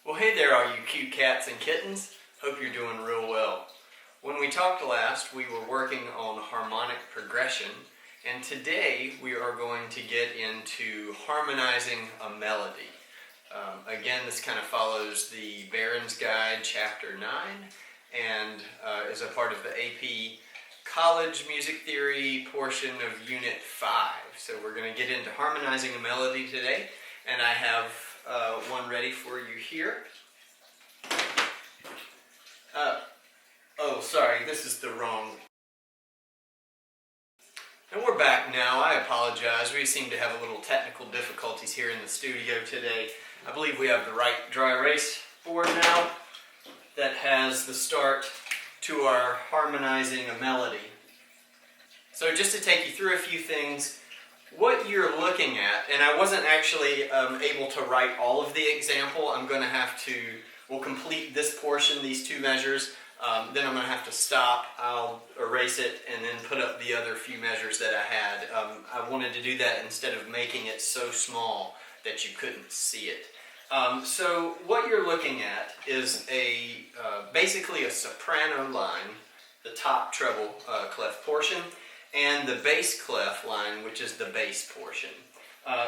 Well, hey there, all you cute cats and kittens. Hope you're doing real well. When we talked last, we were working on harmonic progression, and today we are going to get into harmonizing a melody. Again, this kind of follows the Baron's Guide, Chapter 9, and is a part of the AP College Music Theory portion of Unit 5. So we're going to get into harmonizing a melody today, and I have one ready for you here. Oh, sorry, this is the wrong. And we're back now. I apologize. We seem to have a little technical difficulties here in the studio today. I believe we have the right dry erase board now that has the start to our harmonizing a melody. So just to take you through a few things, what you're looking at, and I wasn't actually able to write all of the example. I'm going to have to, we'll complete this portion, these two measures, then I'm going to have to stop, I'll erase it, and then put up the other few measures that I had. I wanted to do that instead of making it so small that you couldn't see it. So what you're looking at is basically a soprano line, the top treble clef portion, and the bass clef line, which is the bass portion.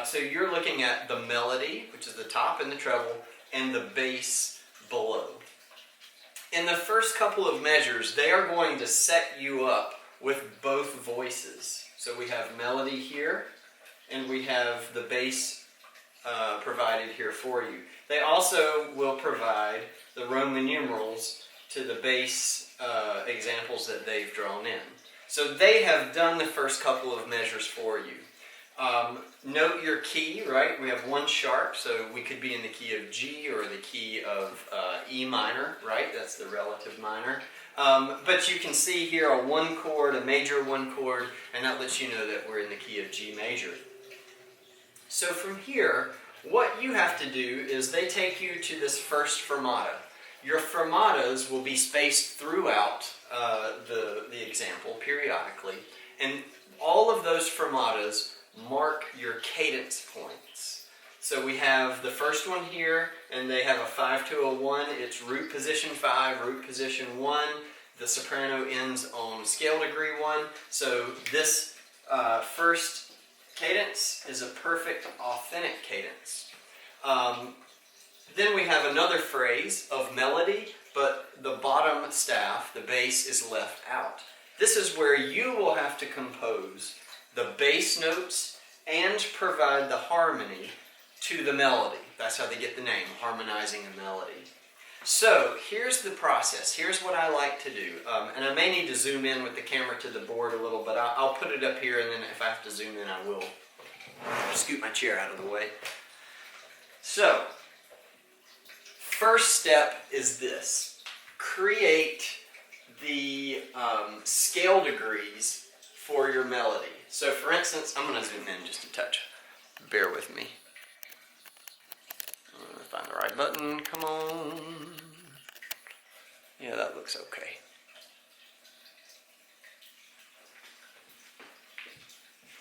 So you're looking at the melody, which is the top and the treble, and the bass below. In the first couple of measures, they are going to set you up with both voices. So we have melody here, and we have the bass provided here for you. They also will provide the Roman numerals to the bass examples that they've drawn in. So they have done the first couple of measures for you. Note your key, right? We have one sharp, so we could be in the key of G or the key of E minor, right? That's the relative minor. But you can see here a one chord, a major one chord, and that lets you know that we're in the key of G major. So from here, what you have to do is they take you to this first fermata. Your fermatas will be spaced throughout the example periodically, and all of those fermatas mark your cadence points. So we have the first one here, and they have a 5 to a 1. It's root position 5, root position 1. The soprano ends on scale degree 1. So this first cadence is a perfect, authentic cadence. Then we have another phrase of melody, but the bottom staff, the bass, is left out. This is where you will have to compose the bass notes and provide the harmony to the melody. That's how they get the name, Harmonizing a Melody. So here's the process. Here's what I like to do. And I may need to zoom in with the camera to the board a little, but I'll put it up here, and then if I have to zoom in, I will. Scoot my chair out of the way. So, first step is this. Create the scale degrees for your melody. So for instance, I'm going to zoom in just a touch. Bear with me. I'm going to find the right button. Come on. Yeah, that looks okay.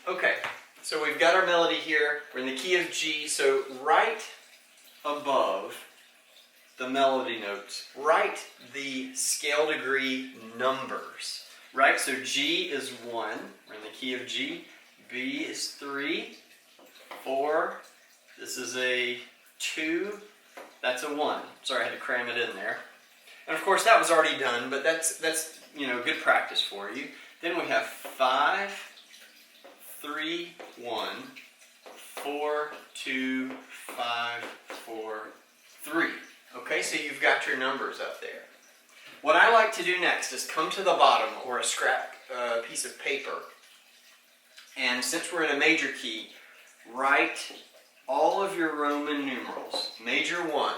Okay, so we've got our melody here. We're in the key of G. So right above the melody notes, write the scale degree numbers. Right, so G is 1, we're in the key of G, B is 3, 4, this is a 2, that's a 1. Sorry, I had to cram it in there. And of course that was already done, but that's good practice for you. Then we have 5, 3, 1, 4, 2, 5, 4, 3. Okay, so you've got your numbers up there. What I like to do next is come to the bottom, or a scrap piece of paper, and since we're in a major key, write all of your Roman numerals. Major 1,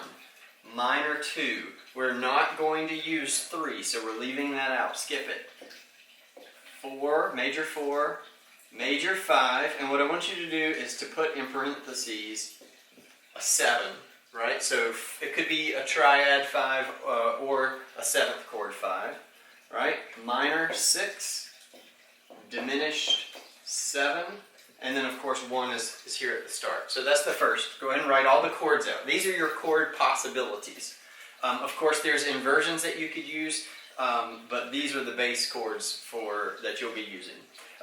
minor 2. We're not going to use 3, so we're leaving that out. Skip it. 4, major 5, and what I want you to do is to put in parentheses a 7. Right, so it could be a triad 5 or a 7th chord 5, right? Minor 6, diminished 7, and then of course 1 is here at the start. So that's the first. Go ahead and write all the chords out. These are your chord possibilities. Of course there's inversions that you could use, but these are the base chords that you'll be using.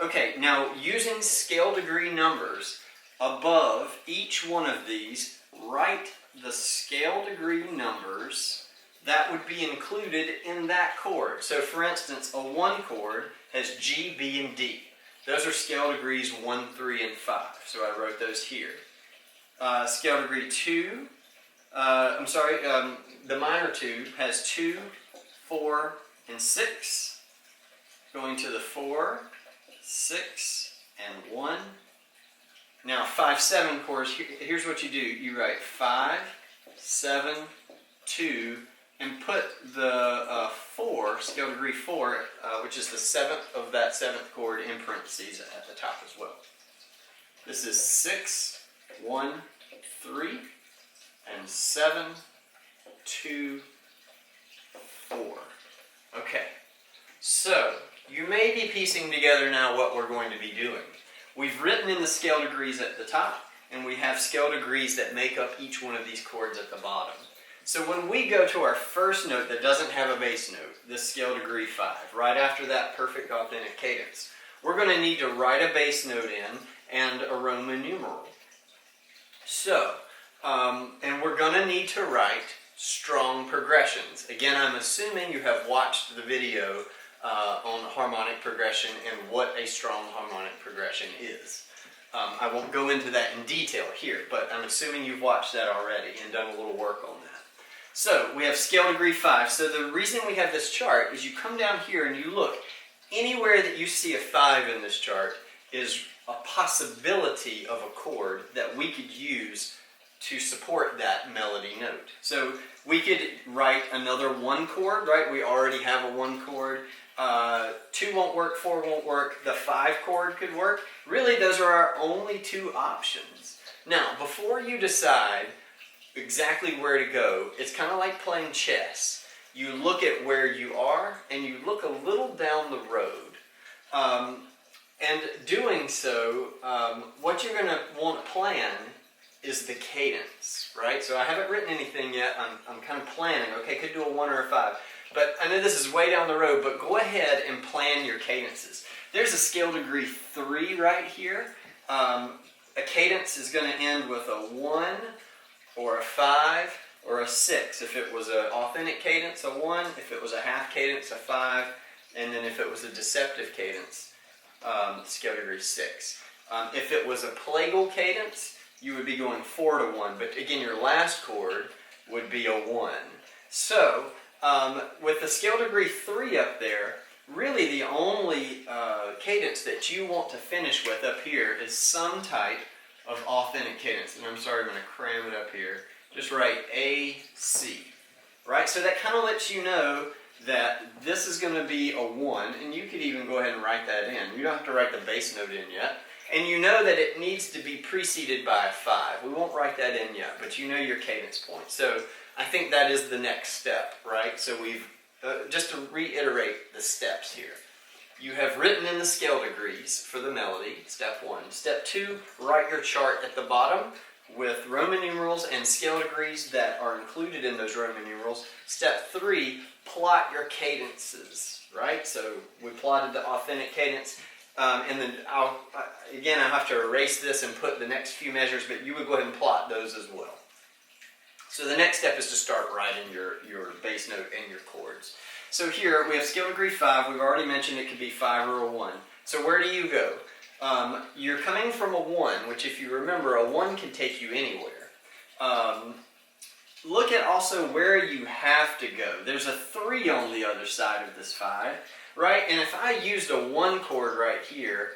Okay, now using scale degree numbers above each one of these, write the scale degree numbers that would be included in that chord. So for instance, a 1 chord has G, B, and D. Those are scale degrees 1, 3, and 5. So I wrote those here. Scale degree 2, the minor 2 has 2, 4, and 6. Going to the 4, 6, and 1. Now 5, 7 chords, here's what you do. You write 5, 7, 2, and put the 4, scale degree 4, which is the 7th of that 7th chord in parentheses at the top as well. This is 6, 1, 3, and 7, 2, 4. Okay, so you may be piecing together now what we're going to be doing. We've written in the scale degrees at the top, and we have scale degrees that make up each one of these chords at the bottom. So when we go to our first note that doesn't have a bass note, this scale degree 5, right after that perfect authentic cadence, we're going to need to write a bass note in and a Roman numeral. So, and we're going to need to write strong progressions. Again, I'm assuming you have watched the video on harmonic progression and what a strong harmonic progression is. I won't go into that in detail here, but I'm assuming you've watched that already and done a little work on that. So we have scale degree 5. So the reason we have this chart is you come down here and you look. Anywhere that you see a 5 in this chart is a possibility of a chord that we could use to support that melody note. So we could write another 1 chord, right? We already have a 1 chord. 2 won't work, 4 won't work, the 5 chord could work. Really, those are our only 2 options. Now, before you decide exactly where to go, it's kind of like playing chess. You look at where you are and you look a little down the road. And doing so, what you're going to want to plan is the cadence, right? So I haven't written anything yet. I'm kind of planning. Okay, could do a 1 or a 5. But I know this is way down the road, but go ahead and plan your cadences. There's a scale degree 3 right here. A cadence is going to end with a 1 or a 5 or a 6. If it was an authentic cadence, a 1. If it was a half cadence, a 5. And then if it was a deceptive cadence, scale degree 6. If it was a plagal cadence, you would be going 4 to 1. But again, your last chord would be a 1. So, with the scale degree 3 up there, really the only cadence that you want to finish with up here is some type of authentic cadence. And I'm sorry, I'm going to cram it up here. Just write A, C. Right? So that kind of lets you know that this is going to be a 1, and you could even go ahead and write that in. You don't have to write the bass note in yet. And you know that it needs to be preceded by a 5. We won't write that in yet, but you know your cadence point. So I think that is the next step, right? So we've, just to reiterate the steps here. You have written in the scale degrees for the melody, step 1. Step 2, write your chart at the bottom with Roman numerals and scale degrees that are included in those Roman numerals. Step 3, plot your cadences, right? So we plotted the authentic cadence. And then I'll have to erase this and put the next few measures, but you would go ahead and plot those as well. So the next step is to start writing your bass note and your chords. So here we have scale degree 5. We've already mentioned it could be 5 or a 1. So where do you go? You're coming from a 1, which if you remember, a 1 can take you anywhere. Look at also where you have to go. There's a 3 on the other side of this 5, right? And if I used a 1 chord right here,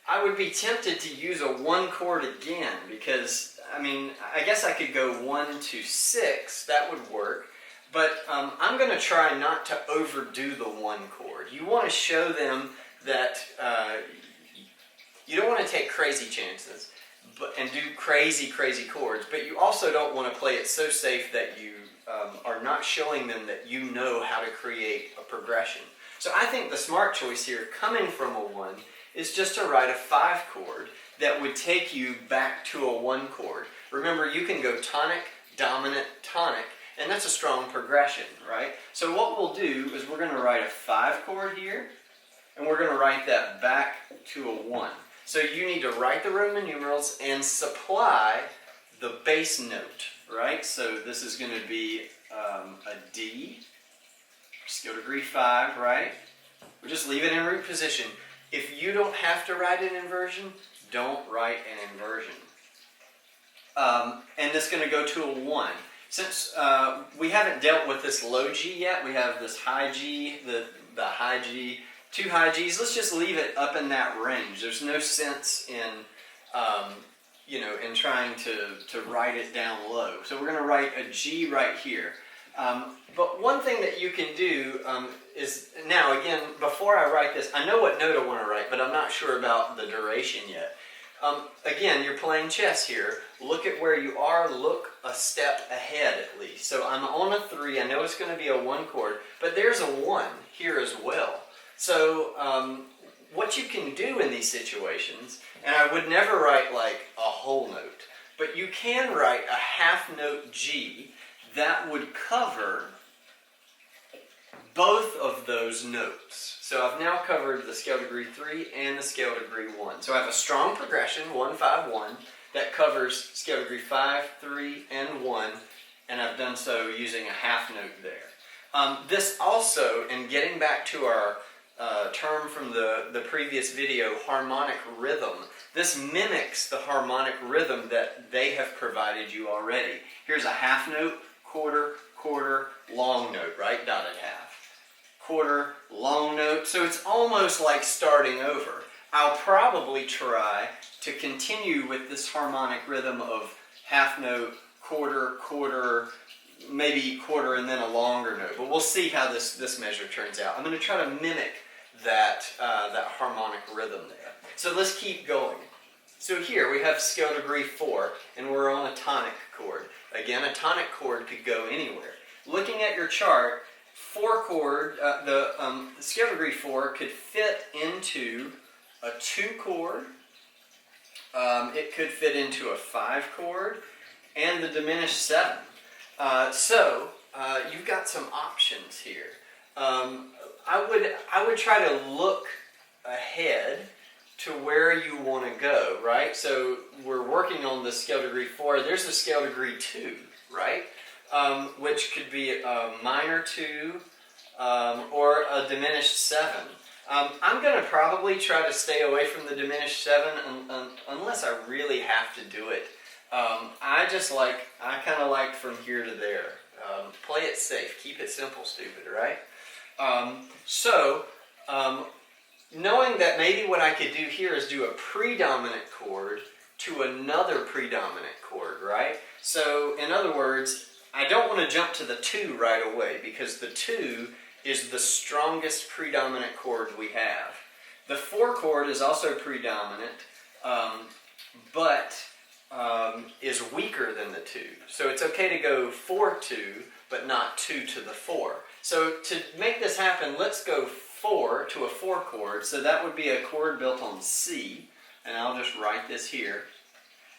I would be tempted to use a 1 chord again because, I mean, I guess I could go 1 to 6. That would work. But I'm going to try not to overdo the 1 chord. You want to show them that you don't want to take crazy chances and do crazy chords, but you also don't want to play it so safe that you are not showing them that you know how to create a progression. So I think the smart choice here, coming from a 1, is just to write a 5 chord that would take you back to a 1 chord. Remember, you can go tonic, dominant, tonic, and that's a strong progression, right? So what we'll do is we're going to write a 5 chord here, and we're going to write that back to a 1. So you need to write the Roman numerals and supply the bass note, right? So this is going to be a D, scale degree 5, right? We'll just leave it in root position. If you don't have to write an inversion, don't write an inversion. And this is going to go to a 1. Since we haven't dealt with this low G yet, we have this high G, the high G, 2 high Gs. Let's just leave it up in that range. There's no sense in, in trying to write it down low. So we're going to write a G right here. But one thing that you can do is, now again, before I write this, I know what note I want to write, but I'm not sure about the duration yet. Again, you're playing chess here. Look at where you are, look a step ahead at least. So I'm on a 3, I know it's going to be a 1 chord, but there's a 1 here as well. So what you can do in these situations, and I would never write like a whole note, but you can write a half note G that would cover both of those notes. So I've now covered the scale degree 3 and the scale degree 1. So I have a strong progression, 1, 5, 1, that covers scale degree 5, 3, and 1, and I've done so using a half note there. This also, and getting back to our term from the previous video, harmonic rhythm, this mimics the harmonic rhythm that they have provided you already. Here's a half note, quarter, quarter, long note, right? Dotted half. Quarter, long note. So it's almost like starting over. I'll probably try to continue with this harmonic rhythm of half note, quarter, quarter, maybe quarter and then a longer note. But we'll see how this measure turns out. I'm going to try to mimic that harmonic rhythm there. So let's keep going. So here we have scale degree 4 and we're on a tonic chord. Again, a tonic chord could go anywhere. Looking at your chart, 4 chord, the scale degree 4 could fit into a 2 chord. It could fit into a 5 chord and the diminished 7. So you've got some options here. I would try to look ahead to where you want to go, right? So we're working on the scale degree 4. There's a scale degree 2, right? Which could be a minor 2 or a diminished 7. I'm going to probably try to stay away from the diminished 7 unless I really have to do it. I kind of like from here to there. Play it safe. Keep it simple, stupid, right? Knowing that maybe what I could do here is do a predominant chord to another predominant chord, right? So, in other words, I don't want to jump to the 2 right away because the 2 is the strongest predominant chord we have. The 4 chord is also predominant, but is weaker than the 2. So it's okay to go 4-2, but not 2 to the 4. So to make this happen, let's go 4 to a 4 chord. So that would be a chord built on C, and I'll just write this here.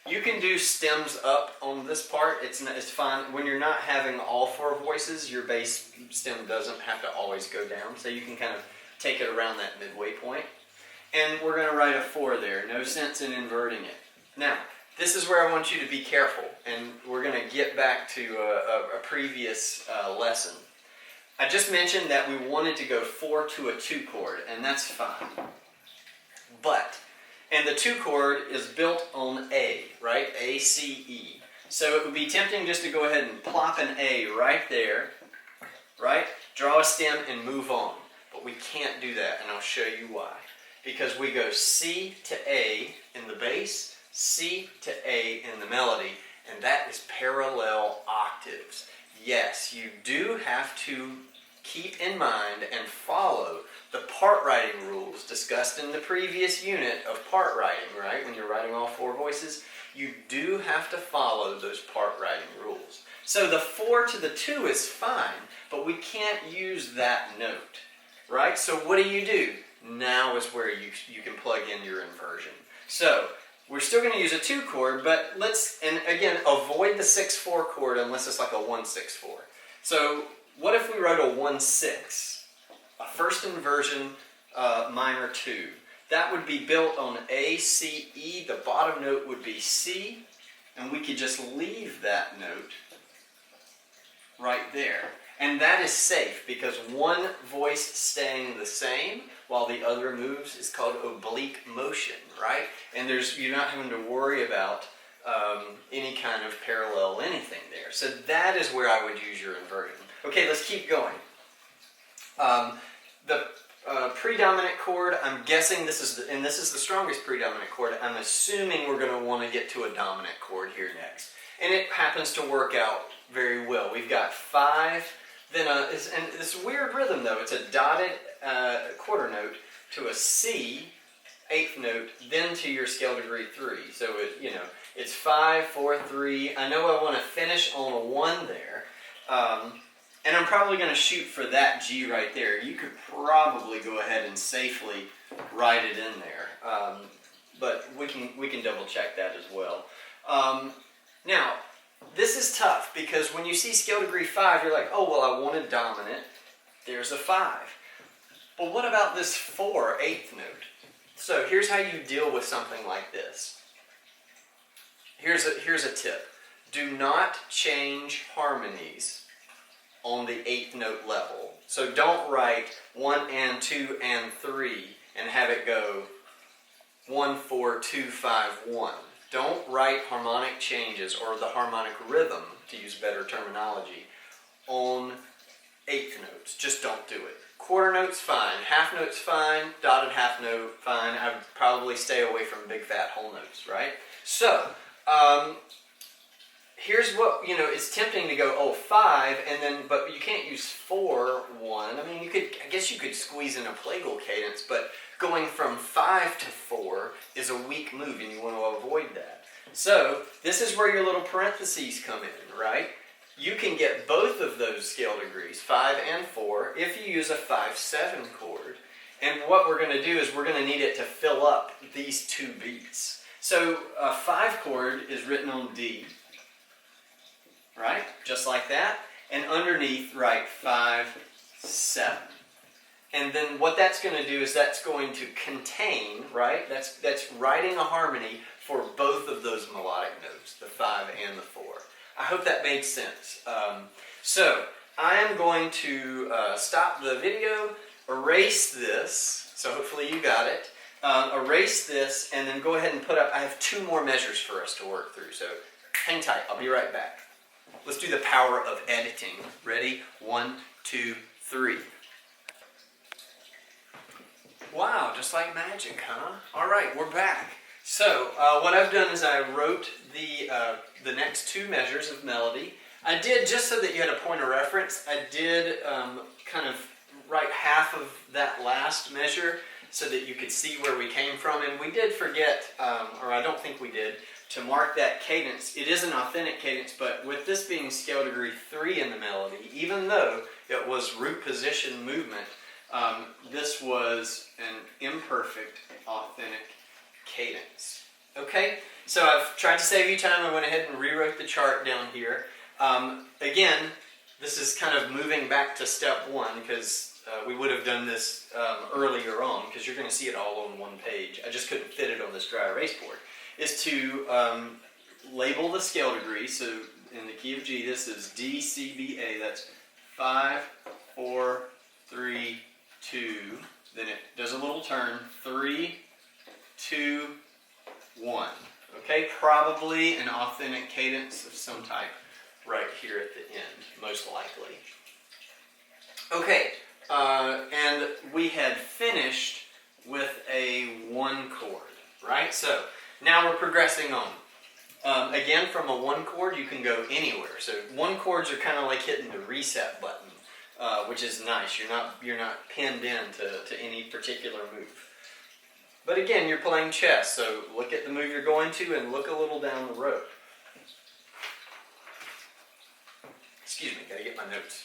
You can do stems up on this part. It's fine. When you're not having all 4 voices, your bass stem doesn't have to always go down. So you can kind of take it around that midway point. And we're going to write a 4 there. No sense in inverting it. Now, this is where I want you to be careful. And we're going to get back to a previous lesson. I just mentioned that we wanted to go 4 to a 2 chord, and that's fine. And the 2 chord is built on A, right? A, C, E. So it would be tempting just to go ahead and plop an A right there, right? Draw a stem and move on. But we can't do that, and I'll show you why. Because we go C to A in the bass, C to A in the melody, and that is parallel octaves. Yes, you do have to keep in mind and follow the part writing rules discussed in the previous unit of part writing, right? When you're writing all 4 voices, you do have to follow those part writing rules. So the 4 to the 2 is fine, but we can't use that note, right? So what do? Now is where you can plug in your inversion. So We're still going to use a 2 chord, but let's, and again, avoid the 6/4 chord unless it's like a 1/6/4. So what if we wrote a 1/6, a first inversion minor 2? That would be built on A, C, E. The bottom note would be C, and we could just leave that note right there. And that is safe because one voice staying the same while the other moves is called oblique motion, right? And you're not having to worry about any kind of parallel anything there. So that is where I would use your inversion. Okay, let's keep going. The predominant chord, I'm guessing this is the strongest predominant chord. I'm assuming we're going to want to get to a dominant chord here next. And it happens to work out very well. We've got 5, then and this weird rhythm though. It's a dotted quarter note to a C, 8th note, then to your scale degree 3. So it's 5, 4, 3. I know I want to finish on a 1 there. And I'm probably going to shoot for that G right there. You could probably go ahead and safely write it in there. But we can double check that as well. Now, this is tough because when you see scale degree 5, you're like, oh, well, I want a dominant. There's a 5. But what about this 4, 8th note? So here's how you deal with something like this. Here's a tip. Do not change harmonies on the 8th note level. So don't write 1 and 2 and 3 and have it go 1, 4, 2, 5, 1. Don't write harmonic changes or the harmonic rhythm, to use better terminology, on 8th notes. Just don't do it. Quarter note's fine, half note's fine, dotted half note fine. I would probably stay away from big fat whole notes, right? So, here's what, it's tempting to go, oh, 5, and then, but you can't use 4, 1. I mean, I guess you could squeeze in a plagal cadence, but going from 5 to 4 is a weak move, and you want to avoid that. So, this is where your little parentheses come in, right? You can get both of those scale degrees, 5 and 4, if you use a 5/7 chord. And what we're going to do is we're going to need it to fill up these 2 beats. So, a 5 chord is written on D, right? Just like that. And underneath, write 5, 7. And then what that's going to do is that's going to contain, right? That's writing a harmony for both of those melodic notes, the 5 and the 4. I hope that made sense. So I am going to stop the video, erase this, so hopefully you got it. Erase this, and then go ahead and put up, I have 2 more measures for us to work through, so hang tight, I'll be right back. Let's do the power of editing. Ready? 1, 2, 3. Wow, just like magic, huh? All right, we're back. So, what I've done is I wrote the next 2 measures of melody. I did, just so that you had a point of reference, I did kind of write half of that last measure so that you could see where we came from. And we did forget, or I don't think we did, to mark that cadence. It is an authentic cadence, but with this being scale degree 3 in the melody, even though it was root position movement, this was an imperfect, authentic cadence. Okay, so I've tried to save you time. I went ahead and rewrote the chart down here. Again, this is kind of moving back to step 1 because we would have done this earlier on because you're going to see it all on one page. I just couldn't fit it on this dry erase board. Is to label the scale degree. So in the key of G, this is D, C, B, A. That's 5, 4, 3, 2. Then it does a little turn. 3, 2, 1. Okay, probably an authentic cadence of some type right here at the end, most likely. Okay, and we had finished with a 1 chord, right? So now we're progressing on. Again, from a 1 chord, you can go anywhere. So 1 chords are kind of like hitting the reset button, which is nice. You're not pinned in to any particular move. But again, you're playing chess, so look at the move you're going to and look a little down the road. Excuse me, gotta get my notes.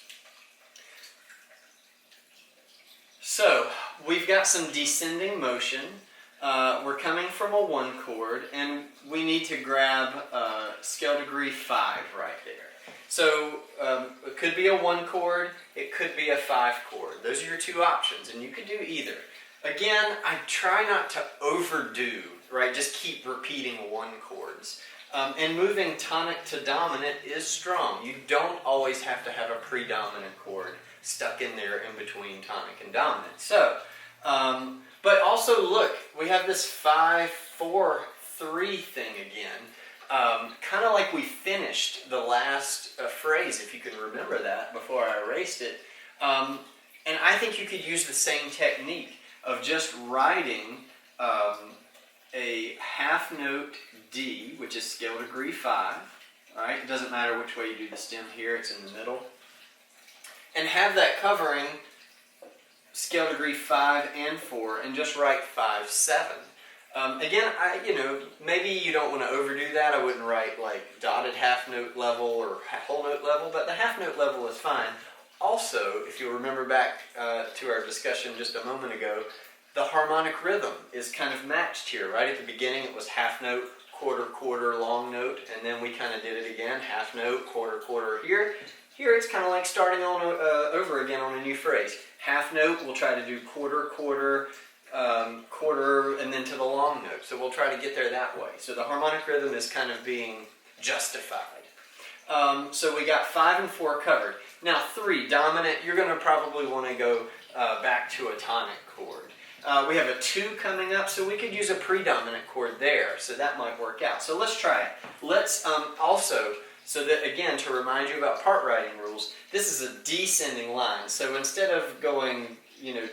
So, we've got some descending motion. we're coming from a 1 chord, and we need to grab scale degree 5 right there. So it could be a 1 chord, it could be a 5 chord. Those are your two options, and you could do either. Again, I try not to overdo, right? Just keep repeating 1 chords. And moving tonic to dominant is strong. You don't always have to have a predominant chord stuck in there in between tonic and dominant. So, but also look, we have this 5-4-3 thing again. Kind of like we finished the last phrase, if you can remember that before I erased it. And I think you could use the same technique of just writing a half note D, which is scale degree 5. All right, it doesn't matter which way you do the stem here, it's in the middle. And have that covering scale degree 5 and 4, and just write 5-7. Again, maybe you don't want to overdo that. I wouldn't write like dotted half note level or whole note level, but the half note level is fine. Also, if you'll remember back to our discussion just a moment ago, the harmonic rhythm is kind of matched here, right? At the beginning it was half note, quarter, quarter, long note, and then we kind of did it again, half note, quarter, quarter here. Here it's kind of like starting on over again on a new phrase. Half note, we'll try to do quarter, quarter, quarter, and then to the long note. So we'll try to get there that way. So the harmonic rhythm is kind of being justified. So we got 5 and 4 covered. Now 3, dominant, you're going to probably want to go back to a tonic chord. We have a 2 coming up, so we could use a predominant chord there. So that might work out. So let's try it. Let's also, so that again, to remind you about part writing rules, this is a descending line. So instead of going,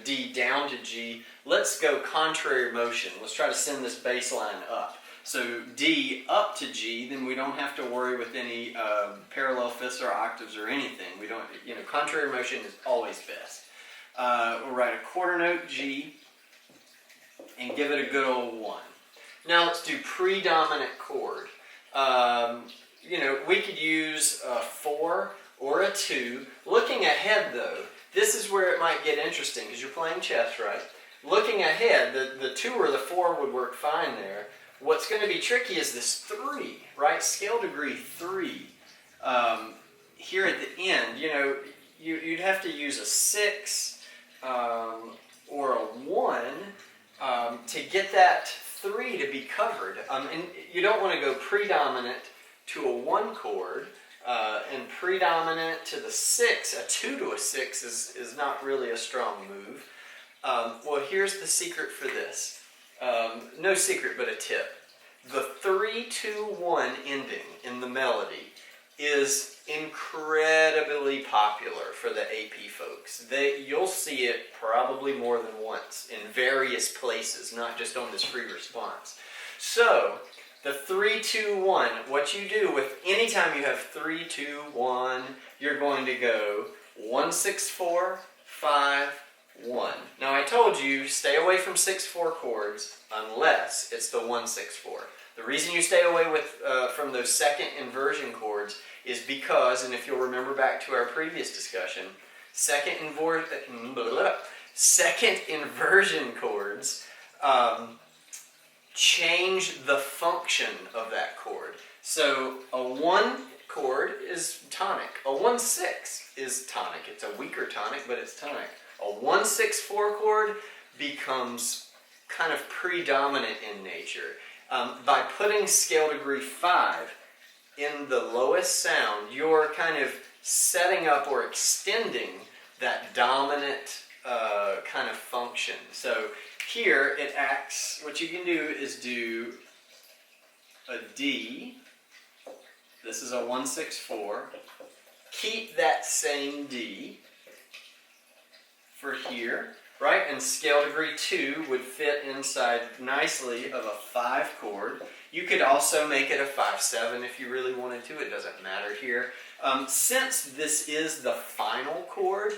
D down to G, let's go contrary motion. Let's try to send this bass line up. So D up to G, then we don't have to worry with any parallel fifths or octaves or anything. We don't, contrary motion is always best. We'll write a quarter note G and give it a good old 1. Now let's do predominant chord. We could use a 4 or a 2. Looking ahead though, this is where it might get interesting because you're playing chess, right? Looking ahead, the 2 or the 4 would work fine there. What's going to be tricky is this 3, right? Scale degree 3. Here at the end, you'd have to use a 6 or a 1 to get that 3 to be covered. And you don't want to go predominant to a 1 chord, and predominant to the 6. A 2 to a 6 is not really a strong move. Well, here's the secret for this. No secret, but a tip. The 3-2-1 ending in the melody is incredibly popular for the AP folks. You'll see it probably more than once in various places, not just on this free response. So, the 3-2-1, what you do with anytime you have 3-2-1, you're going to go 1-6-4, 5-1. Now I told you, stay away from 6-4 chords unless it's the 1-6-4. The reason you stay away from those second inversion chords is because, and if you'll remember back to our previous discussion, second inversion chords change the function of that chord. So a 1 chord is tonic. A 1-6 is tonic. It's a weaker tonic, but it's tonic. A 1-6-4 chord becomes kind of predominant in nature. By putting scale degree 5 in the lowest sound, you're kind of setting up or extending that dominant kind of function. So here it acts, what you can do is do a D. This is a 1-6-4. Keep that same D for here, right? And scale degree 2 would fit inside nicely of a 5 chord. You could also make it a 5-7 if you really wanted to. It doesn't matter here. Since this is the final chord,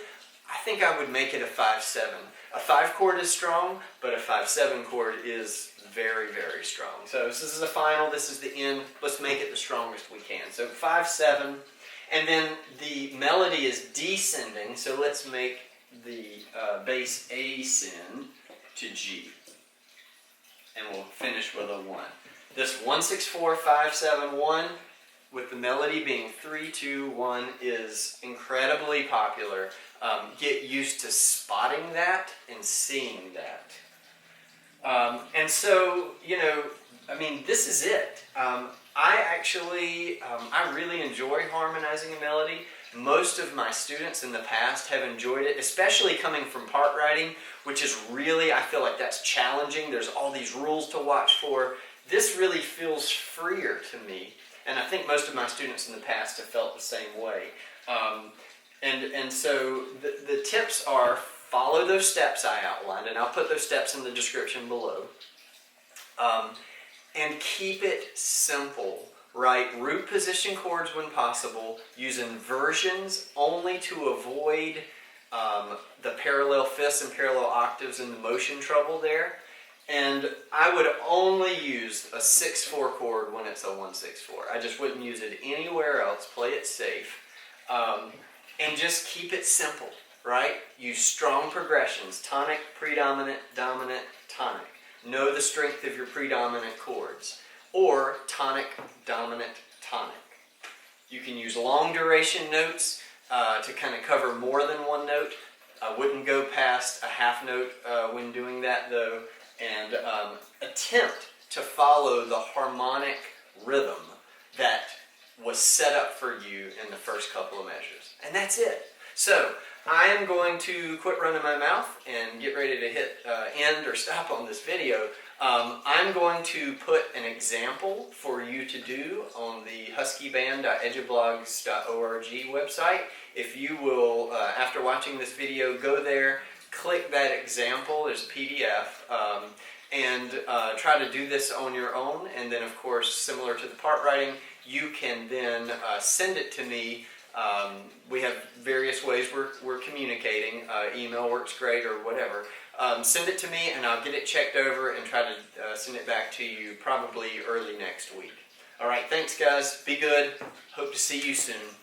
I think I would make it a 5-7. A 5 chord is strong, but a 5-7 chord is very, very strong. So this is the final, this is the end. Let's make it the strongest we can. So 5-7, and then the melody is descending, so let's make the bass ascend to G. and we'll finish with a 1. This 1, 6, 4, 5, 7, 1, with the melody being 3, 2, 1, is incredibly popular. Get used to spotting that and seeing that. And so, you know, I mean, this is it. I really enjoy harmonizing a melody. Most of my students in the past have enjoyed it, especially coming from part writing, which is really, I feel like that's challenging. There's all these rules to watch for. This really feels freer to me, and I think most of my students in the past have felt the same way. And so the tips are follow those steps I outlined, and I'll put those steps in the description below. And keep it simple. Write root position chords when possible. Use inversions only to avoid the parallel fifths and parallel octaves and the motion trouble there. And I would only use a 6/4 chord when it's a 1/6/4. I just wouldn't use it anywhere else. Play it safe. And just keep it simple, right? Use strong progressions. Tonic, predominant, dominant, tonic. Know the strength of your predominant chords. Or tonic, dominant, tonic. You can use long duration notes to kind of cover more than one note. I wouldn't go past a half note when doing that though. And attempt to follow the harmonic rhythm that was set up for you in the first couple of measures. And that's it. So I am going to quit running my mouth and get ready to hit end or stop on this video. I'm going to put an example for you to do on the huskyband.edublogs.org website. If you will, after watching this video, go there, click that example, there's a PDF, and try to do this on your own. And then, of course, similar to the part writing, you can then send it to me. We have various ways we're communicating. Email works great or whatever. Send it to me and I'll get it checked over and try to send it back to you probably early next week. All right, thanks guys. Be good. Hope to see you soon.